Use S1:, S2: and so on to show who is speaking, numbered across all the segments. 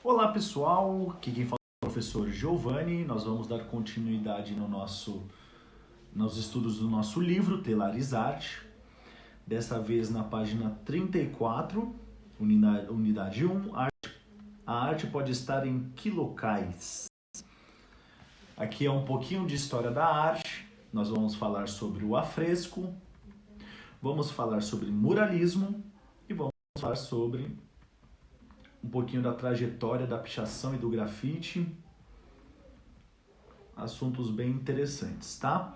S1: Olá pessoal, aqui quem fala é o professor Giovanni. Nós vamos dar continuidade nos estudos do nosso livro Telares Arte. Dessa vez na página 34, unidade 1, a arte pode estar em que locais? Aqui é um pouquinho de história da arte. Nós vamos falar sobre o afresco, vamos falar sobre muralismo e vamos falar sobre um pouquinho da trajetória da pichação e do grafite. Assuntos bem interessantes, tá?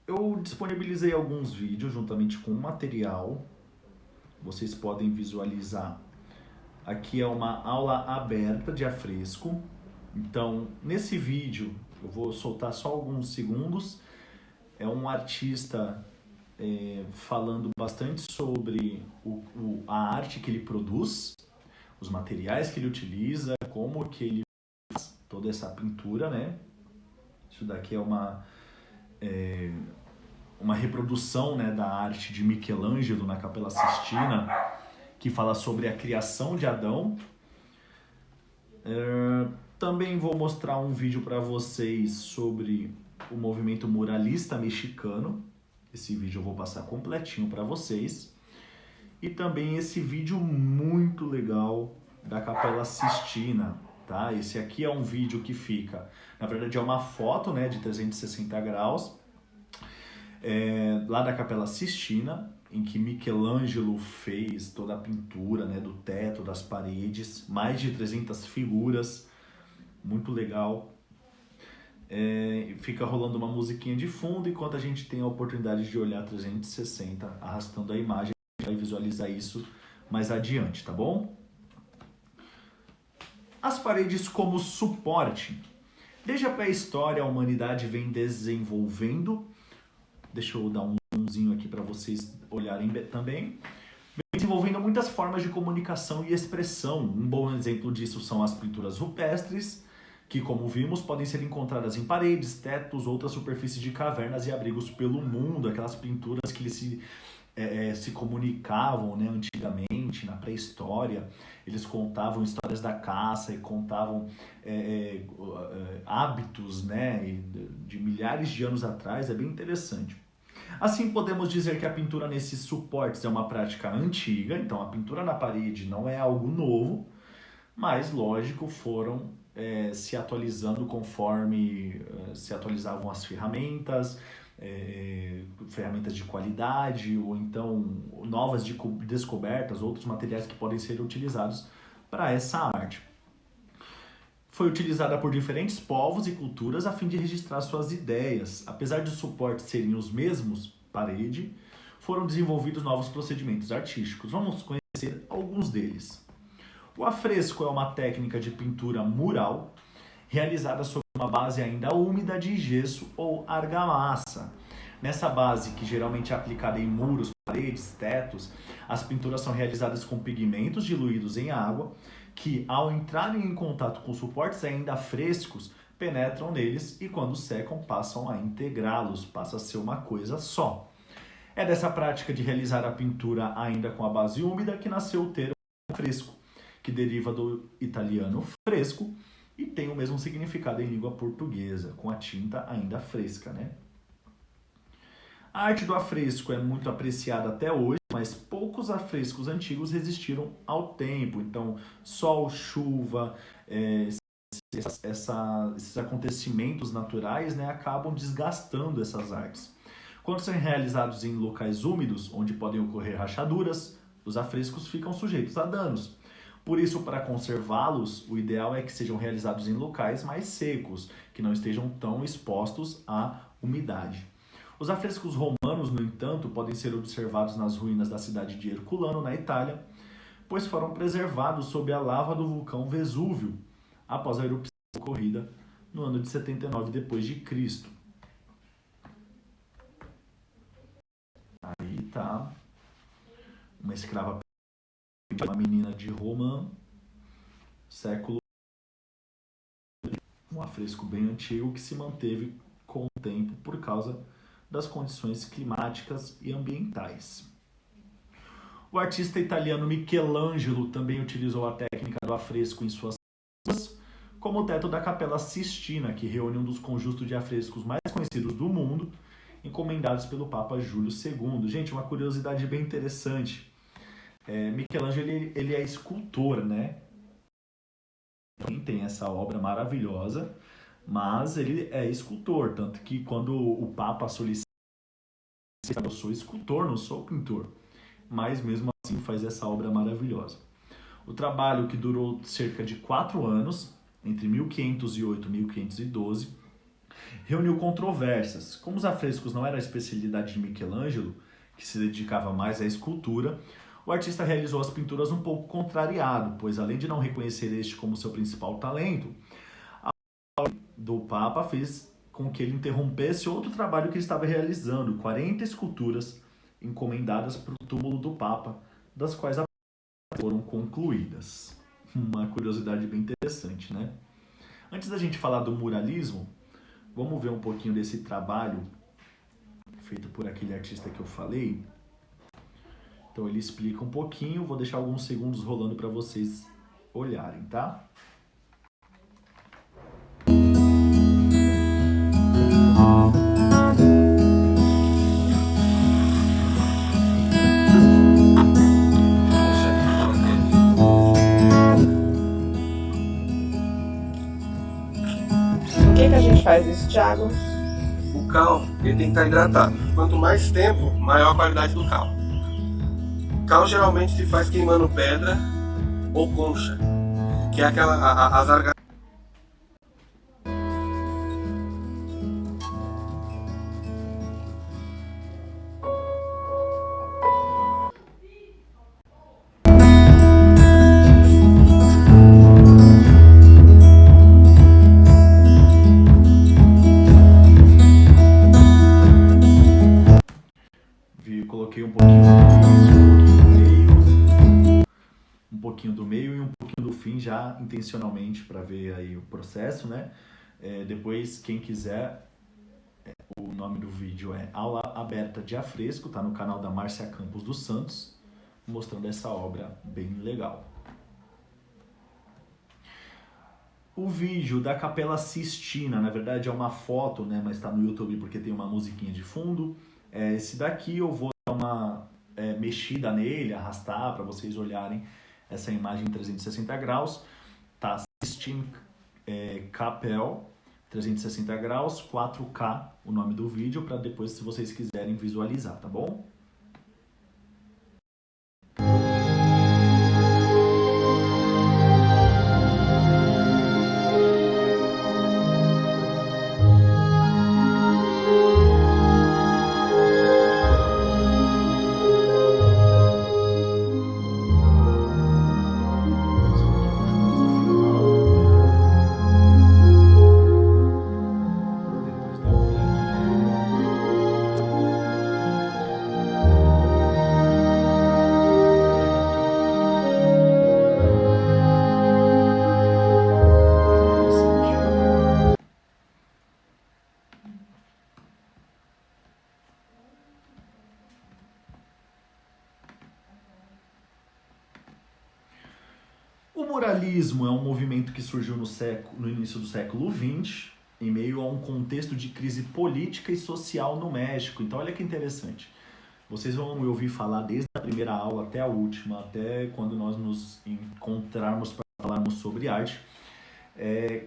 S1: Eu disponibilizei alguns vídeos juntamente com o material. Vocês podem visualizar. Aqui é uma aula aberta de afresco. Então, nesse vídeo, eu vou soltar só alguns segundos. É um artista falando bastante sobre a arte que ele produz, os materiais que ele utiliza, como que ele faz toda essa pintura, né? Isso daqui é uma reprodução, né, da arte de Michelangelo na Capela Sistina, que fala sobre a criação de Adão. Também vou mostrar um vídeo para vocês sobre o movimento muralista mexicano. Esse vídeo eu vou passar completinho para vocês. E também esse vídeo muito legal da Capela Sistina, tá? Esse aqui é um vídeo que fica, na verdade é uma foto, né, de 360 graus, lá da Capela Sistina, em que Michelangelo fez toda a pintura, né, do teto, das paredes, mais de 300 figuras, muito legal. Fica rolando uma musiquinha de fundo enquanto a gente tem a oportunidade de olhar 360, arrastando a imagem. A gente vai visualizar isso mais adiante, tá bom? As paredes como suporte. Desde a pré-história, a humanidade vem desenvolvendo. Deixa eu dar um zoomzinho aqui para vocês olharem também. Desenvolvendo muitas formas de comunicação e expressão. Um bom exemplo disso são as pinturas rupestres, que, como vimos, podem ser encontradas em paredes, tetos, outras superfícies de cavernas e abrigos pelo mundo. Aquelas pinturas que eles se comunicavam, né, antigamente, na pré-história. Eles contavam histórias da caça e contavam hábitos, né, de milhares de anos atrás. É bem interessante. Assim, podemos dizer que a pintura nesses suportes é uma prática antiga, então a pintura na parede não é algo novo, mas, lógico, foram se atualizando conforme se atualizavam as ferramentas, ferramentas de qualidade, ou então novas descobertas, outros materiais que podem ser utilizados para essa arte. Foi utilizada por diferentes povos e culturas a fim de registrar suas ideias. Apesar de os suportes serem os mesmos, parede, foram desenvolvidos novos procedimentos artísticos. Vamos conhecer alguns deles. O afresco é uma técnica de pintura mural realizada sobre uma base ainda úmida de gesso ou argamassa. Nessa base, que geralmente é aplicada em muros, paredes, tetos, as pinturas são realizadas com pigmentos diluídos em água, que, ao entrarem em contato com suportes ainda frescos, penetram neles e, quando secam, passam a integrá-los, passa a ser uma coisa só. É dessa prática de realizar a pintura ainda com a base úmida que nasceu o termo fresco, que deriva do italiano fresco e tem o mesmo significado em língua portuguesa, com a tinta ainda fresca, né? A arte do afresco é muito apreciada até hoje, mas poucos afrescos antigos resistiram ao tempo. Então, sol, chuva, esses acontecimentos naturais, né, acabam desgastando essas artes. Quando são realizados em locais úmidos, onde podem ocorrer rachaduras, os afrescos ficam sujeitos a danos. Por isso, para conservá-los, o ideal é que sejam realizados em locais mais secos, que não estejam tão expostos à umidade. Os afrescos romanos, no entanto, podem ser observados nas ruínas da cidade de Herculano, na Itália, pois foram preservados sob a lava do vulcão Vesúvio, após a erupção ocorrida no ano de 79 d.C. Aí tá uma escrava, uma menina de Roma, século, um afresco bem antigo que se manteve com o tempo por causa das condições climáticas e ambientais. O artista italiano Michelangelo também utilizou a técnica do afresco em suas obras, como o teto da Capela Sistina, que reúne um dos conjuntos de afrescos mais conhecidos do mundo, encomendados pelo Papa Júlio II. Gente, uma curiosidade bem interessante. Michelangelo ele é escultor, né? Tem essa obra maravilhosa, mas ele é escultor, tanto que quando o Papa solicita, eu sou escultor, não sou pintor, mas mesmo assim faz essa obra maravilhosa. O trabalho, que durou cerca de 4 anos, entre 1508 e 1512, reuniu controvérsias. Como os afrescos não era a especialidade de Michelangelo, que se dedicava mais à escultura, o artista realizou as pinturas um pouco contrariado, pois além de não reconhecer este como seu principal talento, a ordem do Papa fez com que ele interrompesse outro trabalho que ele estava realizando, 40 esculturas encomendadas para o túmulo do Papa, das quais foram concluídas. Uma curiosidade bem interessante, né? Antes da gente falar do muralismo, vamos ver um pouquinho desse trabalho feito por aquele artista que eu falei. Então ele explica um pouquinho, vou deixar alguns segundos rolando para vocês olharem, tá?
S2: Por que a gente faz isso, Thiago?
S3: O cal, ele tem que estar hidratado. Quanto mais tempo, maior a qualidade do cal. Cal geralmente se faz queimando pedra ou concha, que é as argamasas.
S1: Coloquei um pouquinho do meio, um pouquinho do meio e um pouquinho do fim, já intencionalmente, para ver aí o processo, né? Depois, quem quiser, o nome do vídeo é Aula Aberta de Afresco, tá no canal da Márcia Campos dos Santos, mostrando essa obra bem legal. O vídeo da Capela Sistina, na verdade é uma foto, né? Mas tá no YouTube porque tem uma musiquinha de fundo. Esse daqui eu vou dar uma mexida nele, arrastar para vocês olharem essa imagem em 360 graus. Tá, Sistine Capel 360 graus, 4K, o nome do vídeo, para depois, se vocês quiserem visualizar, tá bom? O muralismo é um movimento que surgiu no início do século XX, em meio a um contexto de crise política e social no México. Então, olha que interessante. Vocês vão me ouvir falar desde a primeira aula até a última, até quando nós nos encontrarmos para falarmos sobre arte,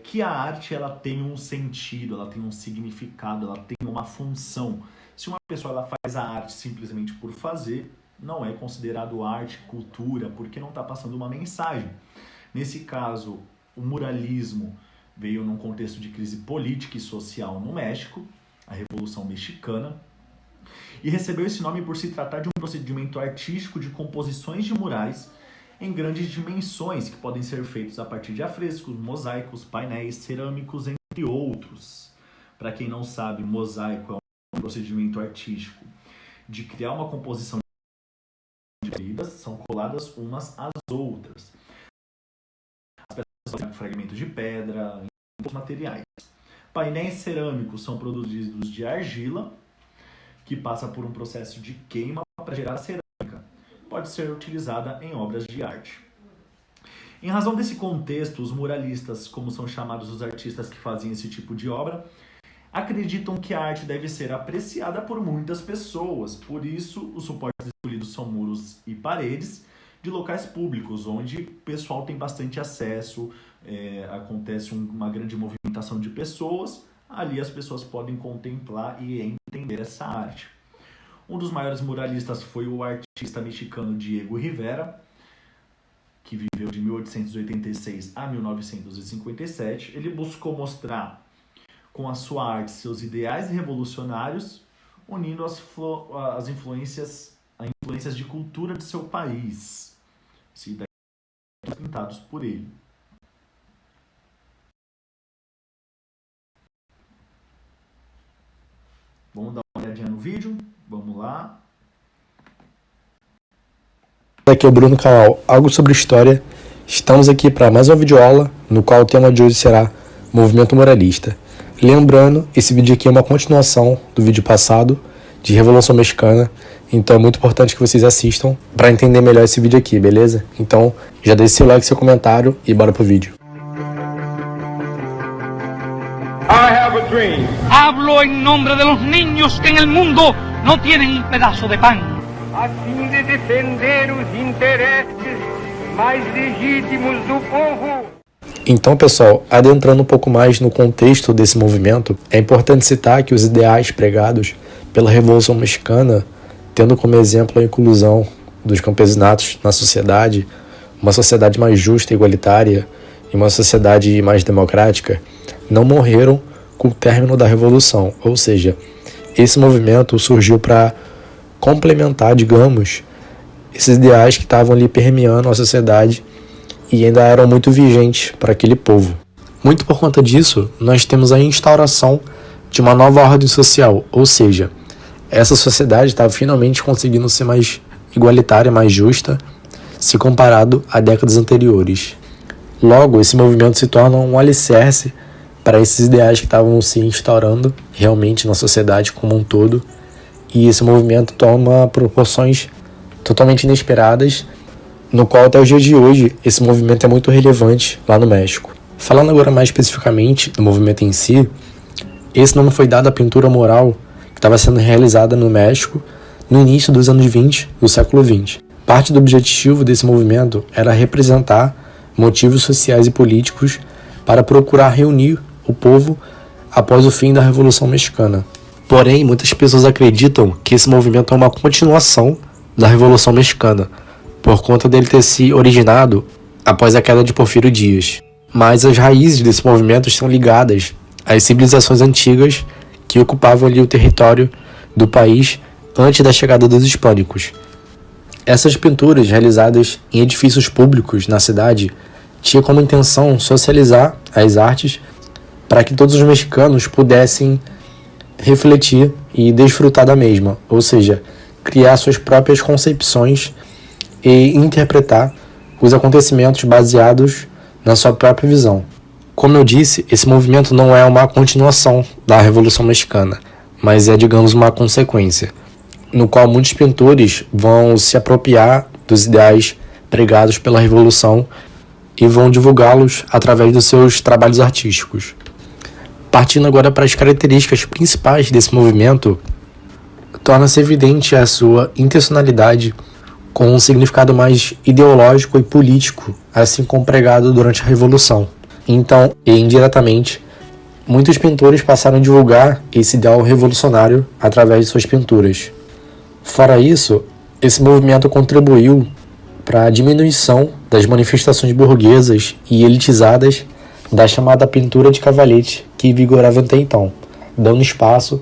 S1: que a arte ela tem um sentido, ela tem um significado, ela tem uma função. Se uma pessoa ela faz a arte simplesmente por fazer, não é considerado arte, cultura, porque não está passando uma mensagem. Nesse caso, o muralismo veio num contexto de crise política e social no México, a Revolução Mexicana, e recebeu esse nome por se tratar de um procedimento artístico de composições de murais em grandes dimensões, que podem ser feitos a partir de afrescos, mosaicos, painéis, cerâmicos, entre outros. Para quem não sabe, mosaico é um procedimento artístico de criar uma composição de fibras, são coladas umas às outras. As peças são fragmentos de pedra, outros materiais. Painéis cerâmicos são produzidos de argila, que passa por um processo de queima para gerar cerâmica. pode ser utilizada em obras de arte. Em razão desse contexto, os muralistas, como são chamados os artistas que fazem esse tipo de obra, acreditam que a arte deve ser apreciada por muitas pessoas. Por isso, os suportes escolhidos são muros e paredes de locais públicos, onde o pessoal tem bastante acesso, acontece uma grande movimentação de pessoas. Ali as pessoas podem contemplar e entender essa arte. Um dos maiores muralistas foi o artista mexicano Diego Rivera, que viveu de 1886 a 1957. Ele buscou mostrar com a sua arte seus ideais revolucionários, unindo as influências de cultura de seu país. Esses daí pintados por ele. Vamos dar uma olhadinha no vídeo? Vamos lá.
S4: Aqui é o Bruno Canal Algo sobre História. Estamos aqui para mais uma videoaula, no qual o tema de hoje será Movimento Muralista. Lembrando, esse vídeo aqui é uma continuação do vídeo passado, de Revolução Mexicana, então é muito importante que vocês assistam para entender melhor esse vídeo aqui, beleza? Então, já deixe seu like, seu comentário e bora pro vídeo.
S5: I have a dream. Hablo en nombre de los niños que en el mundo no tienen un pedazo de pan. A fim de defender os interesses mais legítimos do povo.
S4: Então, pessoal, adentrando um pouco mais no contexto desse movimento, é importante citar que os ideais pregados pela Revolução Mexicana, tendo como exemplo a inclusão dos campesinatos na sociedade, uma sociedade mais justa e igualitária e uma sociedade mais democrática, não morreram com o término da Revolução. Ou seja, esse movimento surgiu para complementar, digamos, esses ideais que estavam ali permeando a sociedade e ainda eram muito vigentes para aquele povo. Muito por conta disso, nós temos a instauração de uma nova ordem social, ou seja, essa sociedade estava finalmente conseguindo ser mais igualitária, mais justa, se comparado a décadas anteriores. Logo, esse movimento se torna um alicerce para esses ideais que estavam se instaurando realmente na sociedade como um todo, e esse movimento toma proporções totalmente inesperadas, no qual até o dia de hoje esse movimento é muito relevante lá no México. Falando agora mais especificamente do movimento em si, esse nome foi dado à pintura mural que estava sendo realizada no México no início dos anos 20 do século 20. Parte do objetivo desse movimento era representar motivos sociais e políticos para procurar reunir o povo após o fim da Revolução Mexicana. Porém, muitas pessoas acreditam que esse movimento é uma continuação da Revolução Mexicana, por conta dele ter se originado após a queda de Porfírio Dias. Mas as raízes desse movimento estão ligadas às civilizações antigas que ocupavam ali o território do país antes da chegada dos hispânicos. Essas pinturas, realizadas em edifícios públicos na cidade, tinham como intenção socializar as artes para que todos os mexicanos pudessem refletir e desfrutar da mesma, ou seja, criar suas próprias concepções e interpretar os acontecimentos baseados na sua própria visão. Como eu disse, esse movimento não é uma continuação da Revolução Mexicana, mas é, digamos, uma consequência, no qual muitos pintores vão se apropriar dos ideais pregados pela Revolução e vão divulgá-los através dos seus trabalhos artísticos. Partindo agora para as características principais desse movimento, torna-se evidente a sua intencionalidade com um significado mais ideológico e político, assim como pregado durante a Revolução. Então, e indiretamente, muitos pintores passaram a divulgar esse ideal revolucionário através de suas pinturas. Fora isso, esse movimento contribuiu para a diminuição das manifestações burguesas e elitizadas da chamada pintura de cavalete que vigorava até então, dando espaço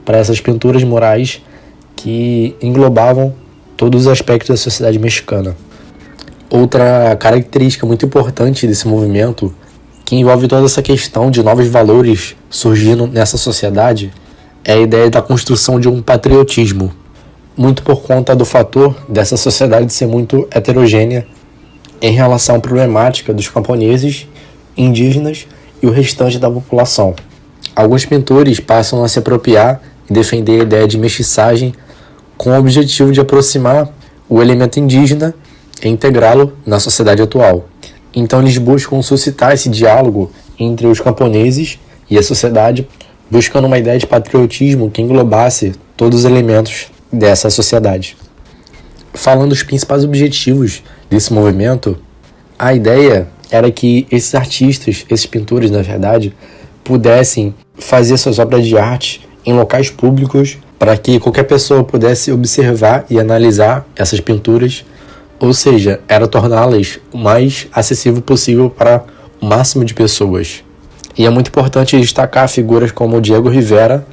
S4: para essas pinturas murais que englobavam todos os aspectos da sociedade mexicana. Outra característica muito importante desse movimento, que envolve toda essa questão de novos valores surgindo nessa sociedade, é a ideia da construção de um patriotismo, muito por conta do fator dessa sociedade ser muito heterogênea em relação à problemática dos camponeses, indígenas e o restante da população. Alguns pintores passam a se apropriar e defender a ideia de mestiçagem com o objetivo de aproximar o elemento indígena e integrá-lo na sociedade atual. Então eles buscam suscitar esse diálogo entre os camponeses e a sociedade, buscando uma ideia de patriotismo que englobasse todos os elementos dessa sociedade. Falando dos principais objetivos desse movimento, a ideia era que esses artistas, esses pintores, na verdade, pudessem fazer suas obras de arte em locais públicos para que qualquer pessoa pudesse observar e analisar essas pinturas, ou seja, era torná-las o mais acessível possível para o máximo de pessoas. E é muito importante destacar figuras como Diego Rivera,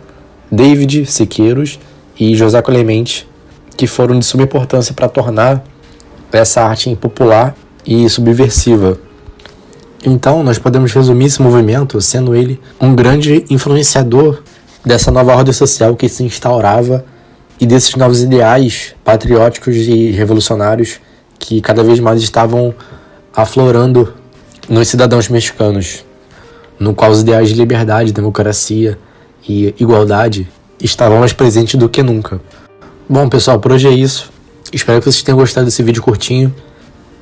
S4: David Siqueiros e José Clemente, que foram de suma importância para tornar essa arte popular e subversiva. Então, nós podemos resumir esse movimento sendo ele um grande influenciador dessa nova ordem social que se instaurava e desses novos ideais patrióticos e revolucionários que cada vez mais estavam aflorando nos cidadãos mexicanos, no qual os ideais de liberdade, democracia e igualdade estavam mais presentes do que nunca. Bom, pessoal, por hoje é isso. Espero que vocês tenham gostado desse vídeo curtinho,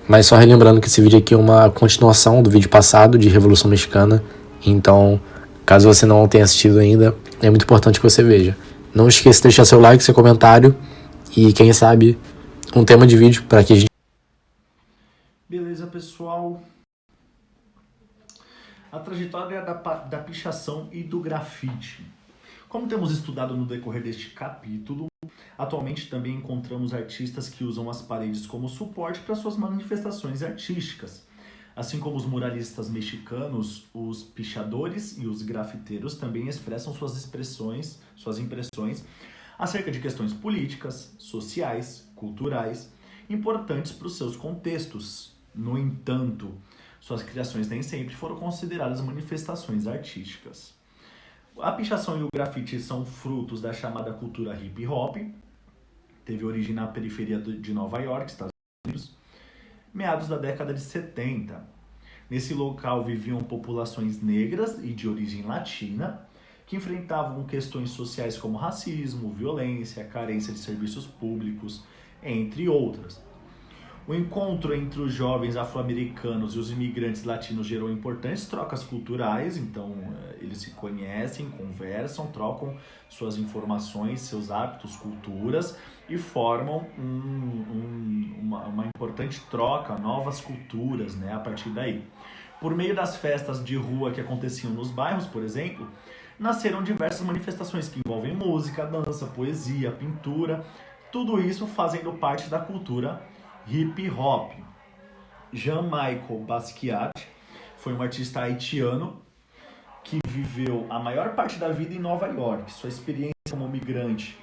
S4: mas só relembrando que esse vídeo aqui é uma continuação do vídeo passado de Revolução Mexicana, então, caso você não tenha assistido ainda, é muito importante que você veja. Não esqueça de deixar seu like, seu comentário e, quem sabe, um tema de vídeo para que a gente...
S1: Beleza, pessoal. A trajetória da pichação e do grafite. Como temos estudado no decorrer deste capítulo, atualmente também encontramos artistas que usam as paredes como suporte para suas manifestações artísticas. Assim como os muralistas mexicanos, os pichadores e os grafiteiros também expressam suas impressões acerca de questões políticas, sociais, culturais, importantes para os seus contextos. No entanto, suas criações nem sempre foram consideradas manifestações artísticas. A pichação e o grafite são frutos da chamada cultura hip hop, teve origem na periferia de Nova York, Estados Unidos, meados da década de 70. Nesse local viviam populações negras e de origem latina, que enfrentavam questões sociais como racismo, violência, carência de serviços públicos, entre outras. O encontro entre os jovens afro-americanos e os imigrantes latinos gerou importantes trocas culturais, então eles se conhecem, conversam, trocam suas informações, seus hábitos, culturas e formam uma importante troca, novas culturas, né, a partir daí. Por meio das festas de rua que aconteciam nos bairros, por exemplo, nasceram diversas manifestações que envolvem música, dança, poesia, pintura, tudo isso fazendo parte da cultura hip hop. Jean-Michel Basquiat foi um artista haitiano que viveu a maior parte da vida em Nova York. Sua experiência como migrante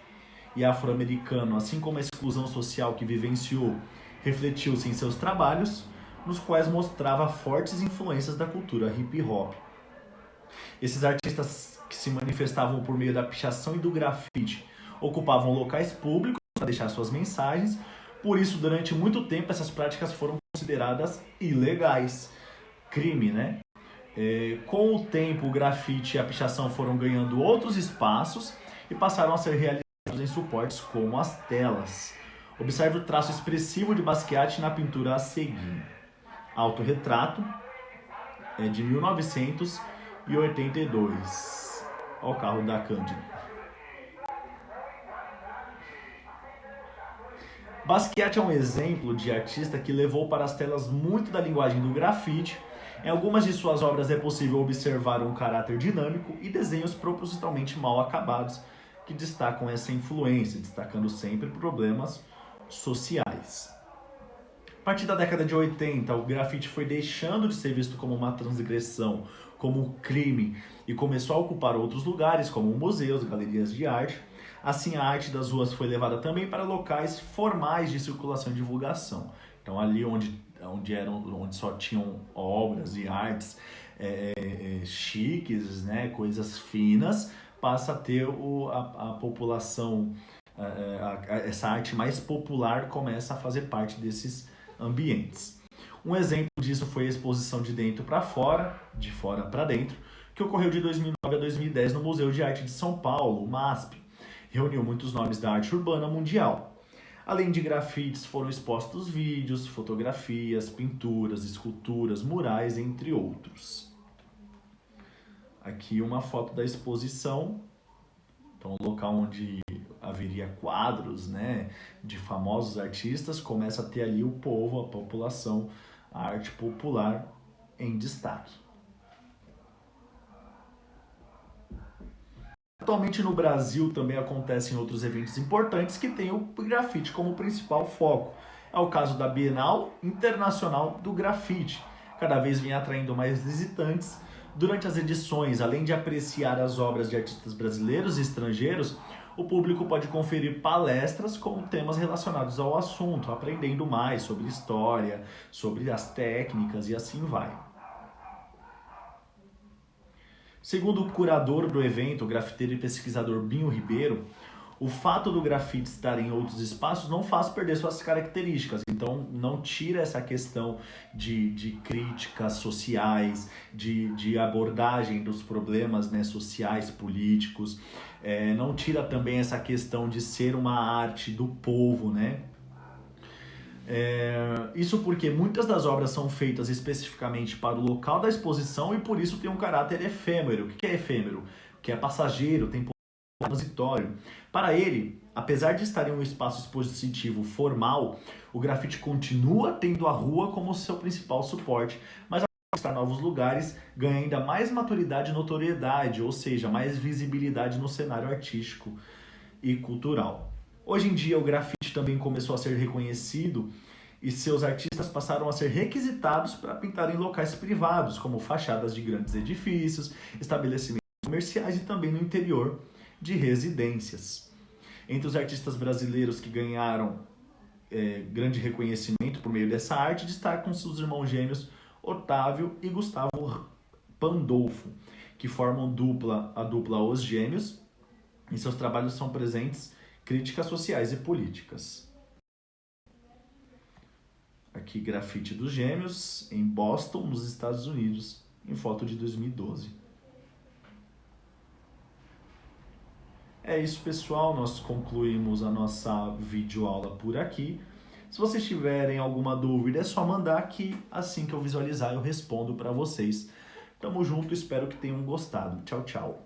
S1: e afro-americano, assim como a exclusão social que vivenciou, refletiu-se em seus trabalhos, nos quais mostrava fortes influências da cultura hip hop. Esses artistas que se manifestavam por meio da pichação e do grafite ocupavam locais públicos para deixar suas mensagens. Por isso, durante muito tempo, essas práticas foram consideradas ilegais. Crime, né? Com o tempo, o grafite e a pichação foram ganhando outros espaços e passaram a ser realizados em suportes como as telas. Observe o traço expressivo de Basquiat na pintura a seguir. Autorretrato, de 1982. Olha o carro da Cândida. Basquiat é um exemplo de artista que levou para as telas muito da linguagem do grafite. Em algumas de suas obras é possível observar um caráter dinâmico e desenhos propositalmente mal acabados que destacam essa influência, destacando sempre problemas sociais. A partir da década de 80, o grafite foi deixando de ser visto como uma transgressão, como crime, e começou a ocupar outros lugares, como museus, galerias de arte. Assim, a arte das ruas foi levada também para locais formais de circulação e divulgação. Então, ali onde só tinham obras e artes chiques, né, coisas finas, passa a ter a população, essa arte mais popular começa a fazer parte desses ambientes. Um exemplo disso foi a exposição de dentro para fora, de fora para dentro, que ocorreu de 2009 a 2010 no Museu de Arte de São Paulo, o MASP. Reuniu muitos nomes da arte urbana mundial. Além de grafites, foram expostos vídeos, fotografias, pinturas, esculturas, murais, entre outros. Aqui uma foto da exposição, então um local onde haveria quadros, né, de famosos artistas, começa a ter ali o povo, a população, a arte popular em destaque. Atualmente no Brasil também acontecem outros eventos importantes que têm o grafite como principal foco. É o caso da Bienal Internacional do Grafite. Cada vez vem atraindo mais visitantes. Durante as edições, além de apreciar as obras de artistas brasileiros e estrangeiros, o público pode conferir palestras com temas relacionados ao assunto, aprendendo mais sobre história, sobre as técnicas e assim vai. Segundo o curador do evento, o grafiteiro e pesquisador Binho Ribeiro, o fato do grafite estar em outros espaços não faz perder suas características. Então, não tira essa questão de críticas sociais, de abordagem dos problemas, né, sociais, políticos. Não tira também essa questão de ser uma arte do povo, né? Isso porque muitas das obras são feitas especificamente para o local da exposição e por isso tem um caráter efêmero. O que é efêmero? Que é passageiro, tem transitório. Para ele, apesar de estar em um espaço expositivo formal, o grafite continua tendo a rua como seu principal suporte, mas ao estar em novos lugares, ganha ainda mais maturidade e notoriedade, ou seja, mais visibilidade no cenário artístico e cultural. Hoje em dia, o grafite também começou a ser reconhecido e seus artistas passaram a ser requisitados para pintar em locais privados, como fachadas de grandes edifícios, estabelecimentos comerciais e também no interior de residências. Entre os artistas brasileiros que ganharam grande reconhecimento por meio dessa arte, destacam-se os irmãos gêmeos Otávio e Gustavo Pandolfo, que formam a dupla Os Gêmeos. Em seus trabalhos são presentes críticas sociais e políticas. Aqui, grafite dos Gêmeos, em Boston, nos Estados Unidos, em foto de 2012. É isso, pessoal. Nós concluímos a nossa videoaula por aqui. Se vocês tiverem alguma dúvida, é só mandar que assim que eu visualizar eu respondo para vocês. Tamo junto, espero que tenham gostado. Tchau, tchau.